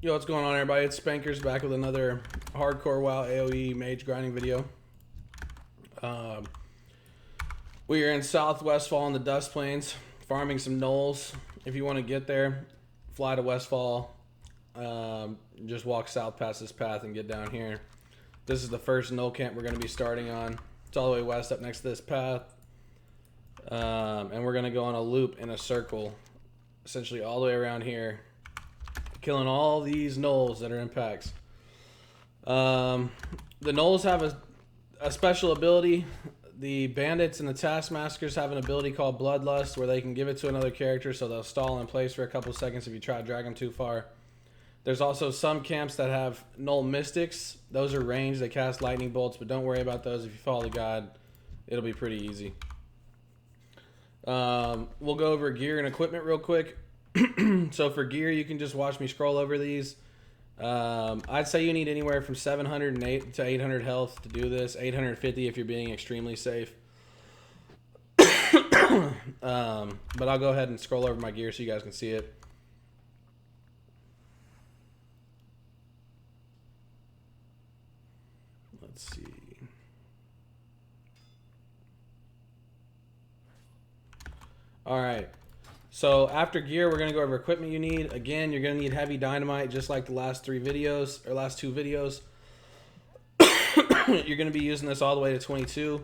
Yo, what's going on, everybody? It's Spankers back with another hardcore WoW AoE mage grinding video. We are in South Westfall in the Dust Plains, farming some gnolls. If you want to get there, fly to Westfall. Just walk south past this path and get down here. This is the first gnoll camp we're going to be starting on. It's all the way west up next to this path. And we're going to go on a loop in a circle, essentially all the way around here, killing all these gnolls that are in packs. The gnolls have a special ability. The bandits and the taskmasters have an ability called Bloodlust, where they can give it to another character, so they'll stall in place for a couple seconds if you try to drag them too far. There's also some camps that have gnoll mystics. Those are ranged. They cast lightning bolts, but don't worry about those. If you follow the guide, it'll be pretty easy. We'll go over gear and equipment real quick. So for gear, you can just watch me scroll over these. I'd say you need anywhere from 708 to 800 health to do this. 850 if you're being extremely safe. But I'll go ahead and scroll over my gear so you guys can see it. Let's see. All right. So after gear, we're going to go over equipment you need. Again, you're going to need heavy dynamite, just like the last two videos. You're going to be using this all the way to 22.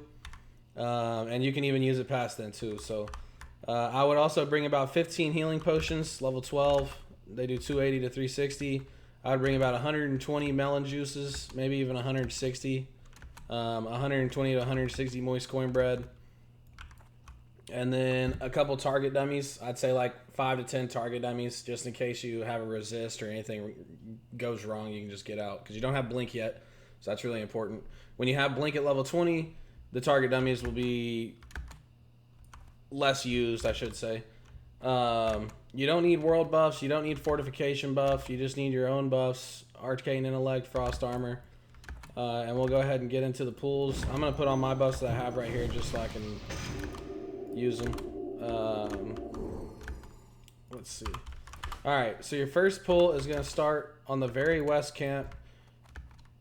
And you can even use it past then too. So I would also bring about 15 healing potions, level 12. They do 280 to 360. I would bring about 120 melon juices, maybe even 160. 120 to 160 moist cornbread. And then a couple target dummies. I'd say like 5 to 10 target dummies, just in case you have a resist or anything goes wrong, you can just get out. Because you don't have blink yet, so that's really important. When you have blink at level 20, the target dummies will be less used, I should say. You don't need world buffs. You don't need fortification buff. You just need your own buffs. Arcane Intellect, Frost Armor. And we'll go ahead and get into the pools. I'm going to put on my buffs that I have right here just so I can use them. Let's see. Alright, so your first pull is going to start on the very west camp.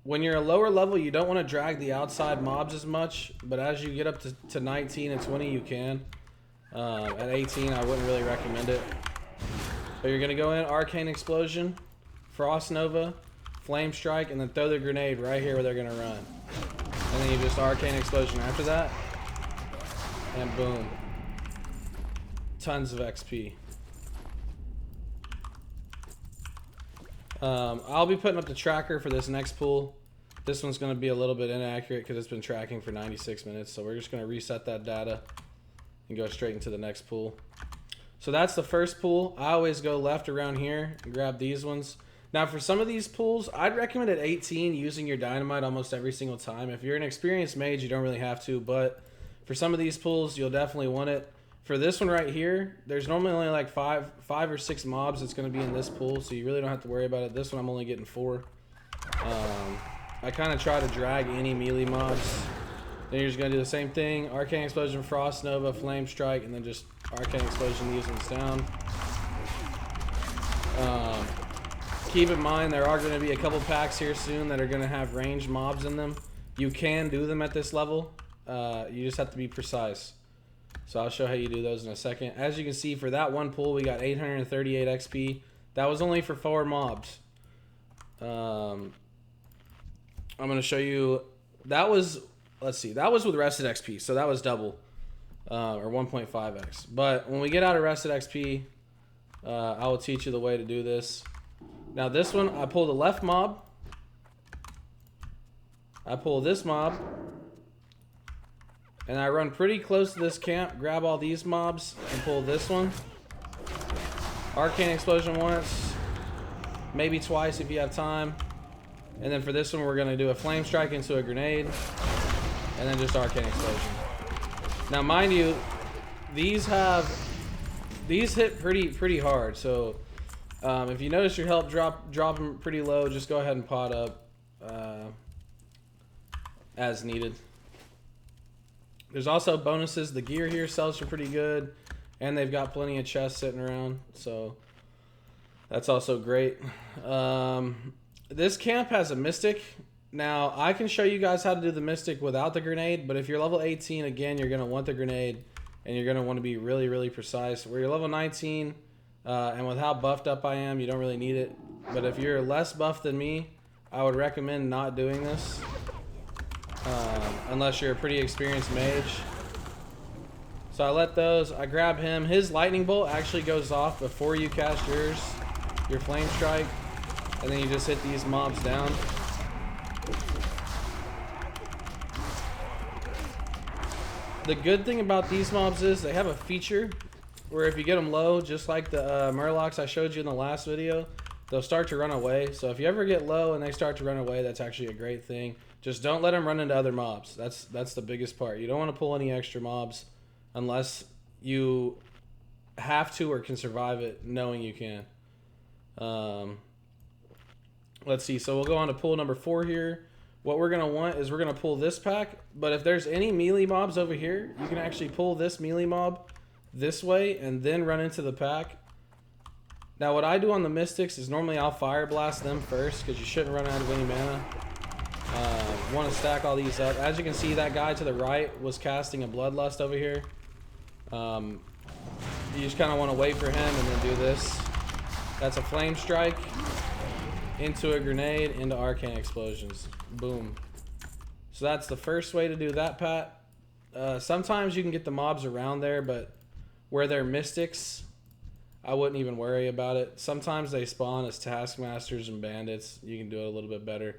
When you're a lower level, you don't want to drag the outside mobs as much, but as you get up to 19 and 20, you can. At 18, I wouldn't really recommend it. But you're going to go in, Arcane Explosion, Frost Nova, Flame Strike, and then throw the grenade right here where they're going to run. And then you just Arcane Explosion after that. And boom. Tons of XP. I'll be putting up the tracker for this next pool. This one's going to be a little bit inaccurate because it's been tracking for 96 minutes. So we're just going to reset that data and go straight into the next pool. So that's the first pool. I always go left around here and grab these ones. Now for some of these pools, I'd recommend at 18 using your dynamite almost every single time. If you're an experienced mage, you don't really have to, but for some of these pools, you'll definitely want it. For this one right here, there's normally only like five or six mobs that's going to be in this pool, so you really don't have to worry about it. This one I'm only getting 4. I kind of try to drag any melee mobs. Then you're just going to do the same thing. Arcane Explosion, Frost Nova, Flame Strike, and then just Arcane Explosion these ones down. Keep in mind there are going to be a couple packs here soon that are going to have ranged mobs in them. You can do them at this level. You just have to be precise. So I'll show how you do those in a second. As you can see, for that one pool, we got 838 XP. That was only for 4 mobs. I'm going to show you. That was, let's see, that was with rested XP. So that was double, or 1.5x. But when we get out of rested XP, I will teach you the way to do this. Now this one, I pull the left mob. I pull this mob. And I run pretty close to this camp, grab all these mobs, and pull this one. Arcane Explosion once, maybe twice if you have time. And then for this one, we're going to do a Flame Strike into a grenade, and then just Arcane Explosion. Now, mind you, these hit pretty hard. So if you notice your health dropping pretty low, just go ahead and pot up as needed. There's also bonuses. The gear here sells for pretty good, and they've got plenty of chests sitting around. So That's also great. This camp has a mystic. Now, I can show you guys how to do the mystic without the grenade, but if you're level 18, again, you're going to want the grenade, and you're going to want to be really, really precise. Where you're level 19, and with how buffed up I am, you don't really need it. But if you're less buffed than me, I would recommend not doing this, unless you're a pretty experienced mage. So I let those, I grab him. His lightning bolt actually goes off before you cast your flame strike, and then you just hit these mobs down. The good thing about these mobs is they have a feature where if you get them low, just like the Murlocs I showed you in the last video, they'll start to run away. So if you ever get low and they start to run away, that's actually a great thing. Just don't let them run into other mobs. That's the biggest part. You don't want to pull any extra mobs unless you have to or can survive it knowing you can. Let's see. So we'll go on to pull number 4 here. What we're going to want is we're going to pull this pack. But if there's any melee mobs over here, you can actually pull this melee mob this way and then run into the pack. Now what I do on the mystics is normally I'll fire blast them first because you shouldn't run out of any mana. Want to stack all these up. As you can see, that guy to the right was casting a bloodlust over here. You just kind of want to wait for him and then do this. That's a flame strike into a grenade into arcane explosions. Boom. So that's the first way to do that, Pat. Sometimes you can get the mobs around there, but where they're mystics, I wouldn't even worry about it. Sometimes they spawn as taskmasters and bandits. You can do it a little bit better.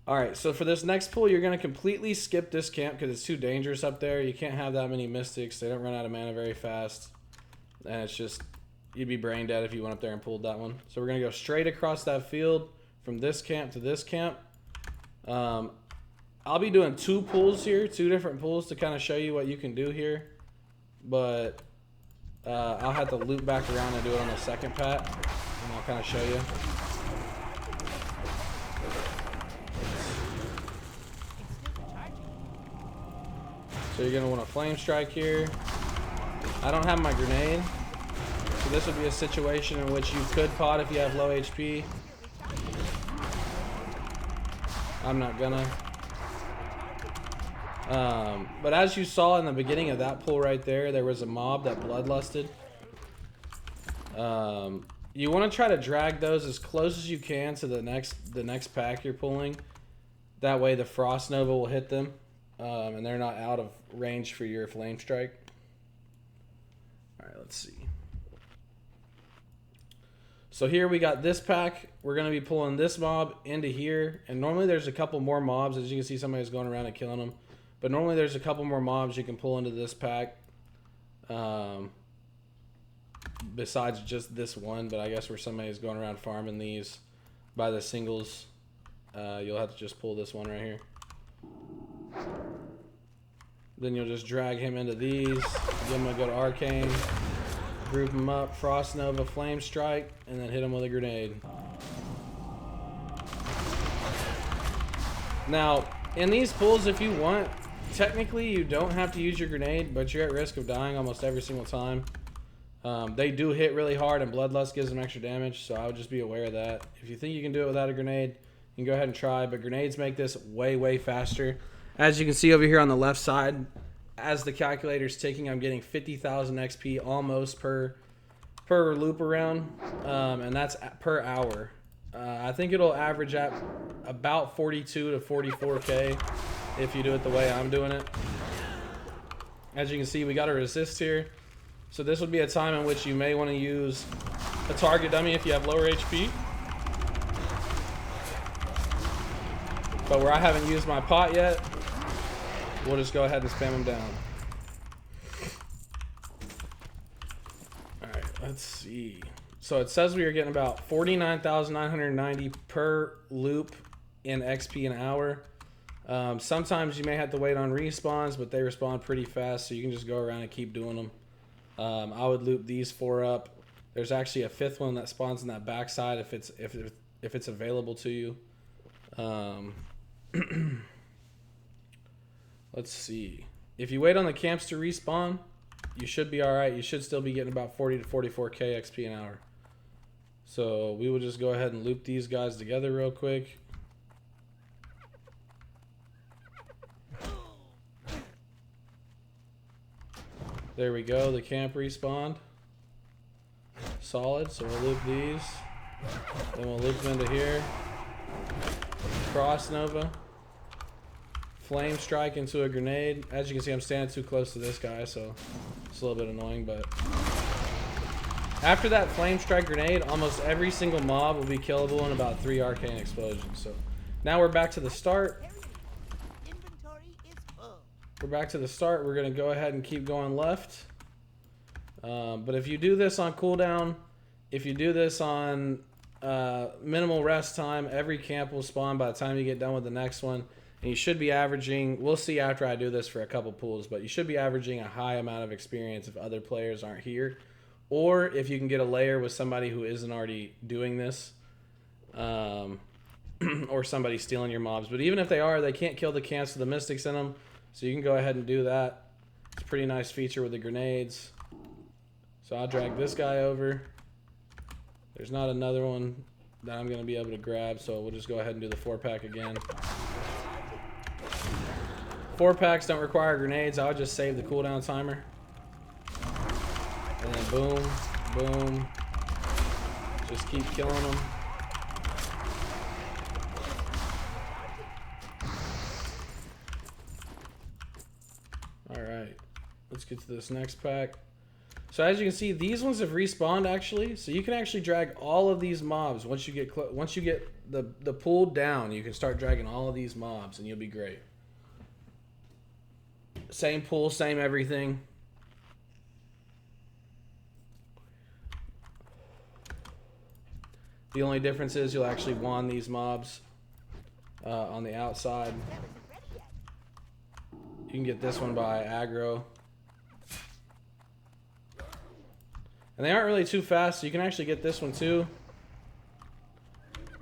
Alright, so for this next pull, you're going to completely skip this camp because it's too dangerous up there. You can't have that many mystics. They don't run out of mana very fast. And it's just, you'd be brain dead if you went up there and pulled that one. So we're going to go straight across that field from this camp to this camp. I'll be doing 2 pulls here, 2 different pulls to kind of show you what you can do here. But I'll have to loop back around and do it on the second pat, and I'll kind of show you. So you're going to want a flame strike here. I don't have my grenade, so this would be a situation in which you could pot if you have low HP. I'm not gonna. But as you saw in the beginning of that pull right there was a mob that bloodlusted. You want to try to drag those as close as you can to the next pack you're pulling. That way the Frost Nova will hit them, and they're not out of range for your flame strike. All right, let's see. So here we got this pack. We're going to be pulling this mob into here. And normally there's a couple more mobs. As you can see, somebody's going around and killing them. But normally there's a couple more mobs you can pull into this pack. Besides just this one. But I guess where somebody's going around farming these by the singles, you'll have to just pull this one right here. Then you'll just drag him into these. Give him a good arcane. Group them up, Frost Nova, Flame Strike, and then hit them with a grenade. Now, in these pulls, if you want, technically you don't have to use your grenade, but you're at risk of dying almost every single time. They do hit really hard, and Bloodlust gives them extra damage, so I would just be aware of that. If you think you can do it without a grenade, you can go ahead and try, but grenades make this way, way faster. As you can see over here on the left side, as the calculator's ticking, I'm getting 50,000 XP almost per loop around, and that's per hour. I think it'll average at about 42 to 44k if you do it the way I'm doing it. As you can see, we got a resist here, so this would be a time in which you may want to use a target dummy if you have lower HP. But where I haven't used my pot yet, we'll just go ahead and spam them down. Alright, let's see. So it says we are getting about 49,990 per loop in XP an hour. Sometimes you may have to wait on respawns, but they respawn pretty fast, so you can just go around and keep doing them. I would loop these 4 up. There's actually a 5th one that spawns in that backside if it's available to you. Let's see. If you wait on the camps to respawn, you should be alright. You should still be getting about 40 to 44k XP an hour. So we will just go ahead and loop these guys together real quick. There we go, the camp respawned. Solid, so we'll loop these. Then we'll loop them into here. Cross Nova. Flame strike into a grenade. As you can see, I'm standing too close to this guy, so it's a little bit annoying, but after that flame strike grenade, almost every single mob will be killable in about 3 arcane explosions. So now we're back to the start. We're back to the start. We're going to go ahead and keep going left. But if you do this on cooldown, if you do this on minimal rest time, every camp will spawn by the time you get done with the next one. And you should be averaging, we'll see after I do this for a couple pools, but you should be averaging a high amount of experience if other players aren't here. Or if you can get a layer with somebody who isn't already doing this. Or somebody stealing your mobs. But even if they are, they can't kill the camps with the mystics in them. So you can go ahead and do that. It's a pretty nice feature with the grenades. So I'll drag this guy over. There's not another one that I'm going to be able to grab, so we'll just go ahead and do the 4-pack again. 4-packs don't require grenades. I would just save the cooldown timer. And then boom, boom. Just keep killing them. Alright, let's get to this next pack. So as you can see, these ones have respawned actually. So you can actually drag all of these mobs once you get the pool down. You can start dragging all of these mobs, and you'll be great. Same pool, same everything. The only difference is you'll actually wand these mobs on the outside. You can get this one by aggro. And they aren't really too fast, so you can actually get this one too.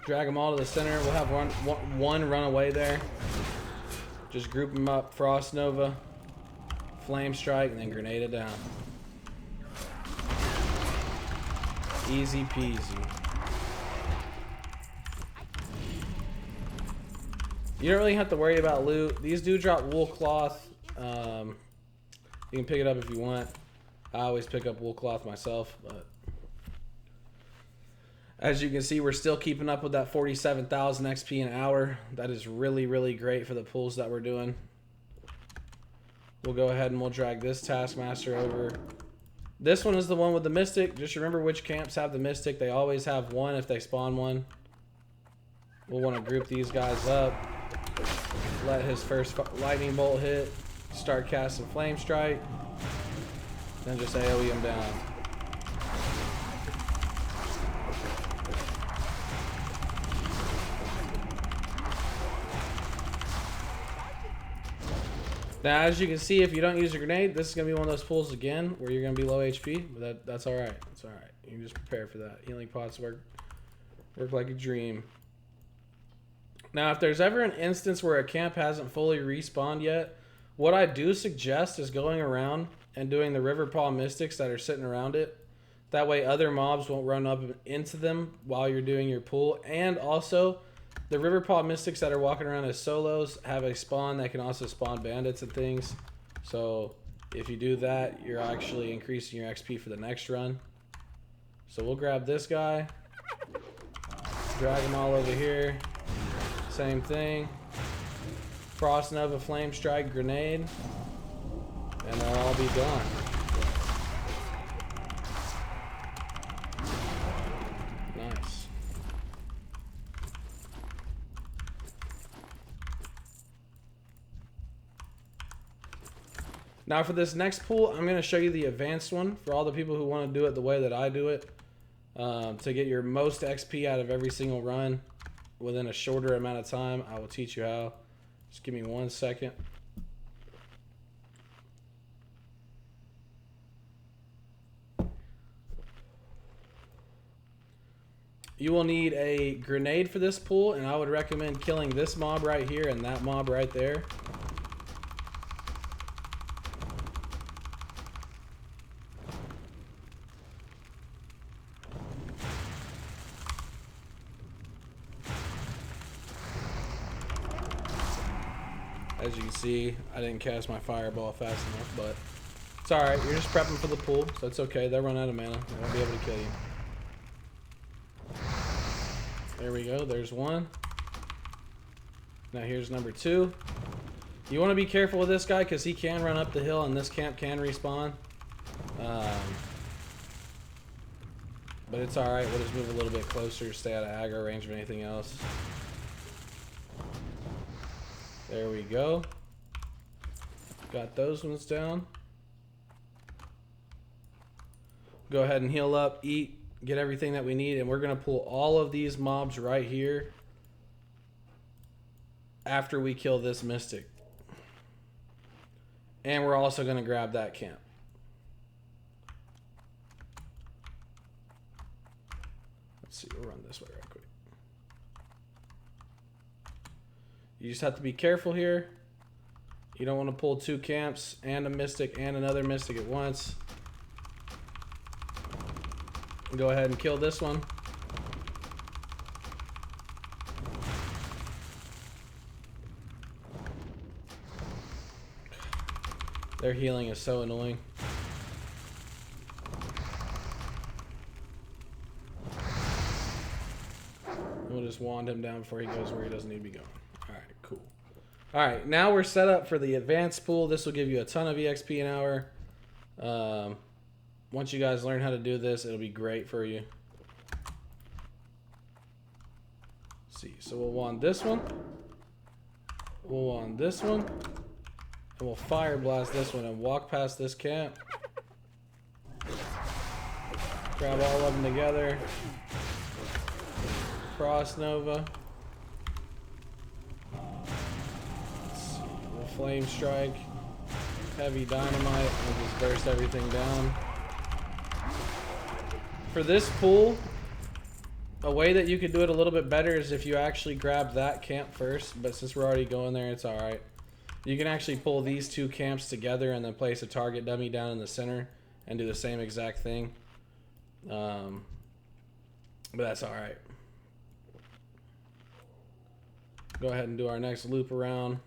Drag them all to the center. We'll have one run away there. Just group them up. Frost Nova, Flame Strike, and then grenade it down. Easy peasy. You don't really have to worry about loot. These do drop wool cloth. You can pick it up if you want. I always pick up wool cloth myself, but as you can see, we're still keeping up with that 47,000 XP an hour. That is really, really great for the pulls that we're doing. We'll go ahead and we'll drag this Taskmaster over. This one is the one with the Mystic. Just remember which camps have the Mystic. They always have one if they spawn one. We'll want to group these guys up. Let his first lightning bolt hit. Start casting Flame Strike. Then just AoE him down. Now, as you can see, if you don't use a grenade, this is going to be one of those pulls again where you're going to be low HP, but that's all right. That's all right. You can just prepare for that. Healing pots work like a dream. Now, if there's ever an instance where a camp hasn't fully respawned yet, what I do suggest is going around and doing the River Paw Mystics that are sitting around it. That way other mobs won't run up into them while you're doing your pull. And also, the River Paw Mystics that are walking around as solos have a spawn that can also spawn bandits and things. So if you do that, you're actually increasing your XP for the next run. So we'll grab this guy. Drag him all over here. Same thing. Frost Nova, Flame Strike, Grenade. And they'll all be gone. Nice. Now for this next pool, I'm going to show you the advanced one for all the people who want to do it the way that I do it. To get your most XP out of every single run within a shorter amount of time, I will teach you how. Just give me 1 second. You will need a grenade for this pool, and I would recommend killing this mob right here and that mob right there. As you can see, I didn't cast my fireball fast enough, but it's alright. You're just prepping for the pool, so it's okay. They'll run out of mana. They won't be able to kill you. There we go. There's one. Now here's number 2. You want to be careful with this guy because he can run up the hill and this camp can respawn. But it's alright. We'll just move a little bit closer, stay out of aggro range of anything else. There we go. Got those ones down. Go ahead and heal up, eat, get everything that we need, and we're going to pull all of these mobs right here after we kill this mystic. And we're also going to grab that camp. Let's see, we'll run this way right quick. You just have to be careful here. You don't want to pull 2 camps and a mystic and another mystic at once. Go ahead and kill this one. Their healing is so annoying. We'll just wand him down before he goes where he doesn't need to be going. Alright, cool. Alright, now we're set up for the advanced pool. This will give you a ton of EXP an hour. Once you guys learn how to do this, it'll be great for you. Let's see, so we'll wand this one. We'll wand this one. And we'll fire blast this one and walk past this camp. Grab all of them together. Cross Nova. Let's see, we'll flame strike. Heavy dynamite. We'll just burst everything down. For this pool, a way that you could do it a little bit better is if you actually grab that camp first, but since we're already going there, it's alright. You can actually pull these 2 camps together and then place a target dummy down in the center and do the same exact thing. But that's alright. Go ahead and do our next loop around.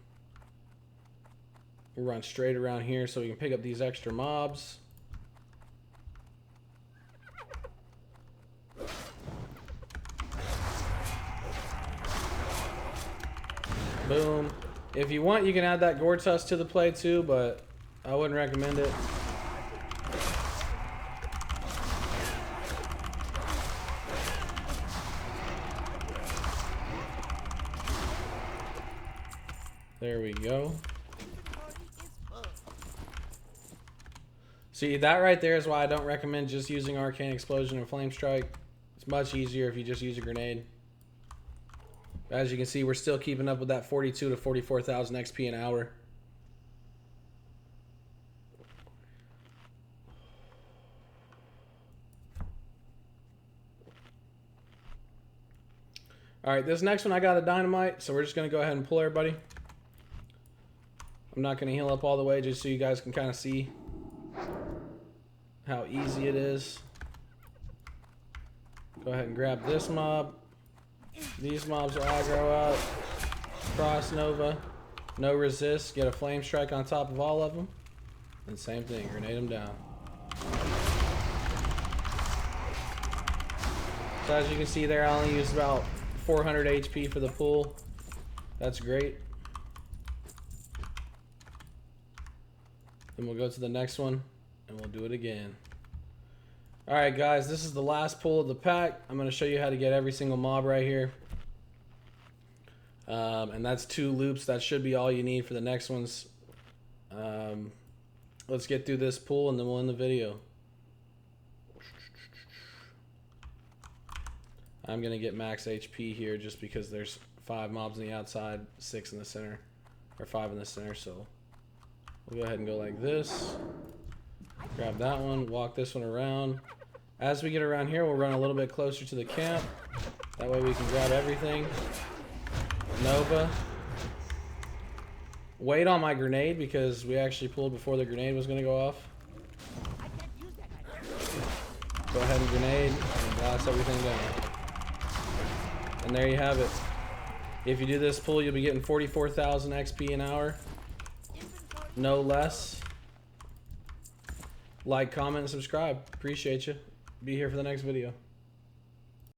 We'll run straight around here so we can pick up these extra mobs. Boom. If you want, you can add that gore tusk to the play too, but I wouldn't recommend it. There we go. See, that right there is why I don't recommend just using Arcane Explosion and Flame Strike. It's much easier if you just use a grenade. As you can see, we're still keeping up with that 42 to 44,000 XP an hour. Alright, this next one I got a Dynamite, so we're just going to go ahead and pull everybody. I'm not going to heal up all the way just so you guys can kind of see how easy it is. Go ahead and grab this mob. These mobs will aggro out. Cross Nova. No resist. Get a flame strike on top of all of them. And same thing. Grenade them down. So as you can see there, I only used about 400 HP for the pool. That's great. Then we'll go to the next one. And we'll do it again. Alright guys, this is the last pull of the pack. I'm going to show you how to get every single mob right here. And that's 2 loops. That should be all you need for the next ones. Let's get through this pull and then we'll end the video. I'm going to get max HP here just because there's 5 mobs on the outside, 6 in the center, or 5 in the center. So we'll go ahead and go like this. Grab that one, walk this one around. As we get around here, we'll run a little bit closer to the camp. That way we can grab everything. Nova. Wait on my grenade because we actually pulled before the grenade was going to go off. Go ahead and grenade and blast everything down. And there you have it. If you do this pull, you'll be getting 44,000 XP an hour. No less. Like, comment, and subscribe. Appreciate you. Be here for the next video.